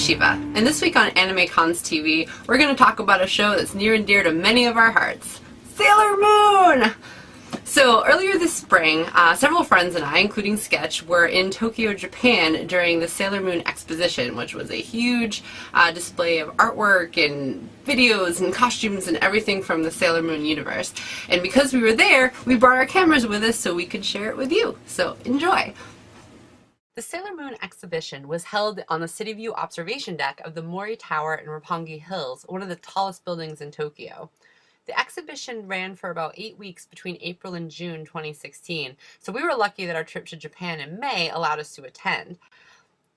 Shiva, and this week on AnimeCons TV, we're going to talk about a show that's near and dear to many of our hearts, Sailor Moon! So earlier this spring, several friends and I, including Sketch, were in Tokyo, Japan during the Sailor Moon exposition, which was a huge display of artwork and videos and costumes and everything from the Sailor Moon universe. And because we were there, we brought our cameras with us so we could share it with you. So enjoy! The Sailor Moon exhibition was held on the City View observation deck of the Mori Tower in Roppongi Hills, one of the tallest buildings in Tokyo. The exhibition ran for about 8 weeks between April and June 2016, so we were lucky that our trip to Japan in May allowed us to attend.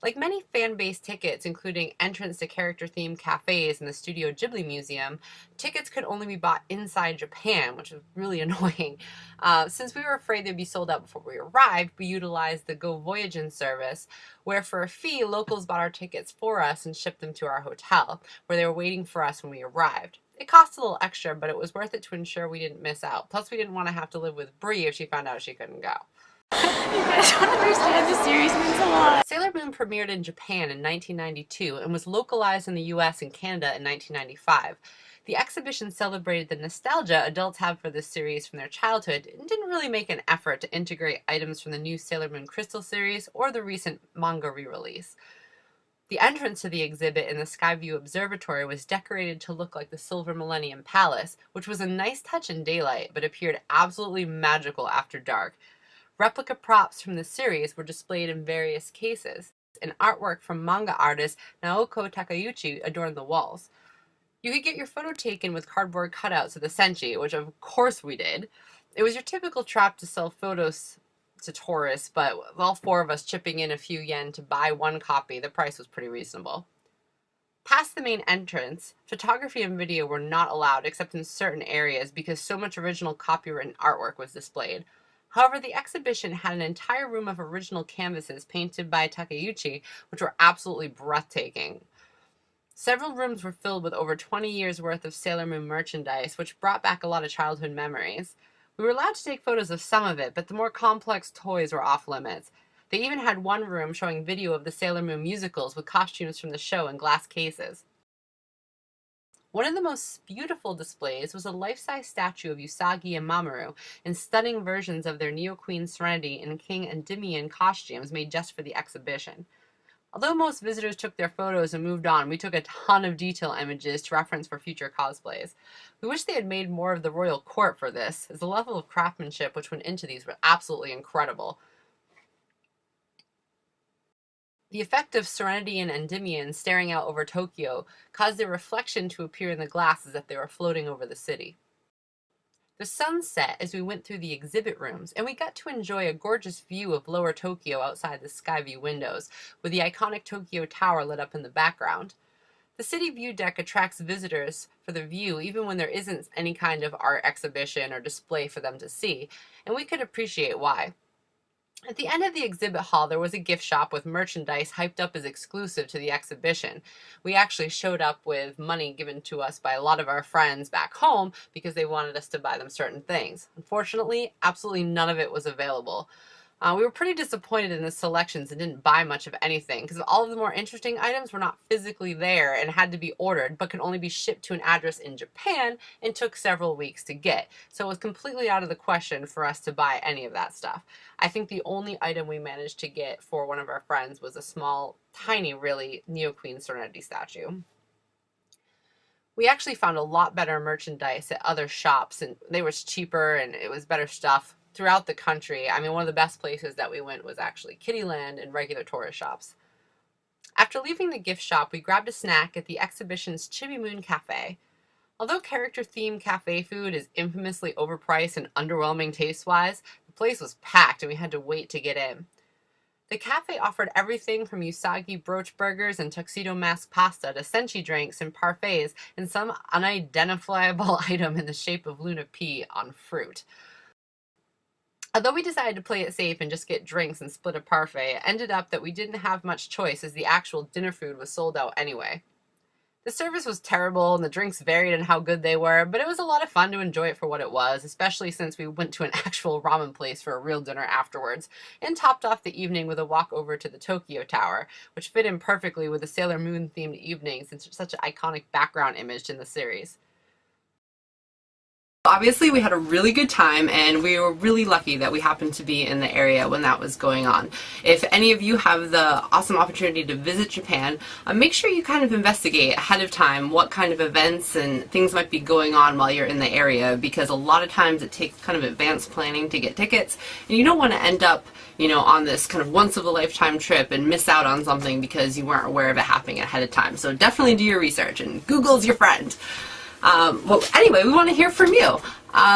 Like many fan-based tickets, including entrance to character-themed cafes and the Studio Ghibli Museum, tickets could only be bought inside Japan, which was really annoying. Since we were afraid they'd be sold out before we arrived, we utilized the Go Voyagin service, where for a fee, locals bought our tickets for us and shipped them to our hotel, where they were waiting for us when we arrived. It cost a little extra, but it was worth it to ensure we didn't miss out. Plus, we didn't want to have to live with Brie if she found out she couldn't go. You guys don't understand, the series means a lot. Sailor Moon premiered in Japan in 1992 and was localized in the US and Canada in 1995. The exhibition celebrated the nostalgia adults have for this series from their childhood and didn't really make an effort to integrate items from the new Sailor Moon Crystal series or the recent manga re-release. The entrance to the exhibit in the Skyview Observatory was decorated to look like the Silver Millennium Palace, which was a nice touch in daylight but appeared absolutely magical after dark. Replica props from the series were displayed in various cases, and artwork from manga artist Naoko Takeuchi adorned the walls. You could get your photo taken with cardboard cutouts of the Senshi, which of course we did. It was your typical trap to sell photos to tourists, but with all four of us chipping in a few yen to buy one copy, the price was pretty reasonable. Past the main entrance, photography and video were not allowed except in certain areas because so much original copywritten artwork was displayed. However, the exhibition had an entire room of original canvases painted by Takeuchi, which were absolutely breathtaking. Several rooms were filled with over 20 years worth of Sailor Moon merchandise, which brought back a lot of childhood memories. We were allowed to take photos of some of it, but the more complex toys were off limits. They even had one room showing video of the Sailor Moon musicals with costumes from the show in glass cases. One of the most beautiful displays was a life-size statue of Usagi and Mamoru in stunning versions of their Neo-Queen Serenity and King Endymion costumes made just for the exhibition. Although most visitors took their photos and moved on, we took a ton of detail images to reference for future cosplays. We wish they had made more of the royal court for this, as the level of craftsmanship which went into these were absolutely incredible. The effect of Serenity and Endymion staring out over Tokyo caused their reflection to appear in the glass as if they were floating over the city. The sun set as we went through the exhibit rooms, and we got to enjoy a gorgeous view of lower Tokyo outside the Skyview windows, with the iconic Tokyo Tower lit up in the background. The City View deck attracts visitors for the view even when there isn't any kind of art exhibition or display for them to see, and we could appreciate why. At the end of the exhibit hall, there was a gift shop with merchandise hyped up as exclusive to the exhibition. We actually showed up with money given to us by a lot of our friends back home because they wanted us to buy them certain things. Unfortunately, absolutely none of it was available. We were pretty disappointed in the selections and didn't buy much of anything because all of the more interesting items were not physically there and had to be ordered but could only be shipped to an address in Japan and took several weeks to get. So it was completely out of the question for us to buy any of that stuff. I think the only item we managed to get for one of our friends was a small, tiny, really, Neo-Queen Serenity statue. We actually found a lot better merchandise at other shops, and they were cheaper and it was better stuff throughout the country. I mean, one of the best places that we went was actually Kittyland and regular tourist shops. After leaving the gift shop, we grabbed a snack at the exhibition's Chibi Moon cafe. Although character-themed cafe food is infamously overpriced and underwhelming taste-wise, the place was packed and we had to wait to get in. The cafe offered everything from Usagi brooch burgers and tuxedo mask pasta to senshi drinks and parfaits and some unidentifiable item in the shape of Luna P on fruit. Although we decided to play it safe and just get drinks and split a parfait, it ended up that we didn't have much choice as the actual dinner food was sold out anyway. The service was terrible and the drinks varied in how good they were, but it was a lot of fun to enjoy it for what it was, especially since we went to an actual ramen place for a real dinner afterwards, and topped off the evening with a walk over to the Tokyo Tower, which fit in perfectly with the Sailor Moon themed evening since it's such an iconic background image in the series. Obviously, we had a really good time, and we were really lucky that we happened to be in the area when that was going on. If any of you have the awesome opportunity to visit Japan, make sure you kind of investigate ahead of time what kind of events and things might be going on while you're in the area, because a lot of times it takes kind of advanced planning to get tickets, and you don't want to end up, you know, on this kind of once-of-a-lifetime trip and miss out on something because you weren't aware of it happening ahead of time. So definitely do your research, and Google's your friend. Well, anyway, we want to hear from you.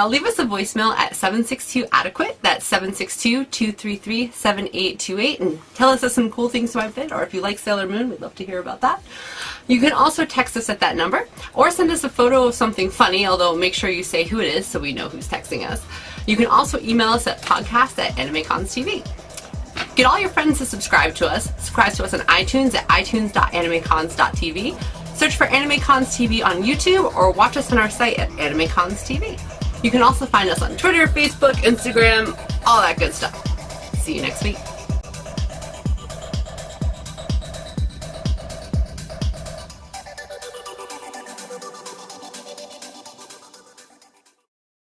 Leave us a voicemail at 762-ADEQUATE, that's 762-233-7828, and tell us some cool things about it, or if you like Sailor Moon, we'd love to hear about that. You can also text us at that number, or send us a photo of something funny, although make sure you say who it is so we know who's texting us. You can also email us at podcast@AnimeCons TV. Get all your friends to subscribe to us. Subscribe to us on iTunes at itunes.animecons.tv. Search for AnimeCons TV on YouTube, or watch us on our site at AnimeCons TV. You can also find us on Twitter, Facebook, Instagram, all that good stuff. See you next week.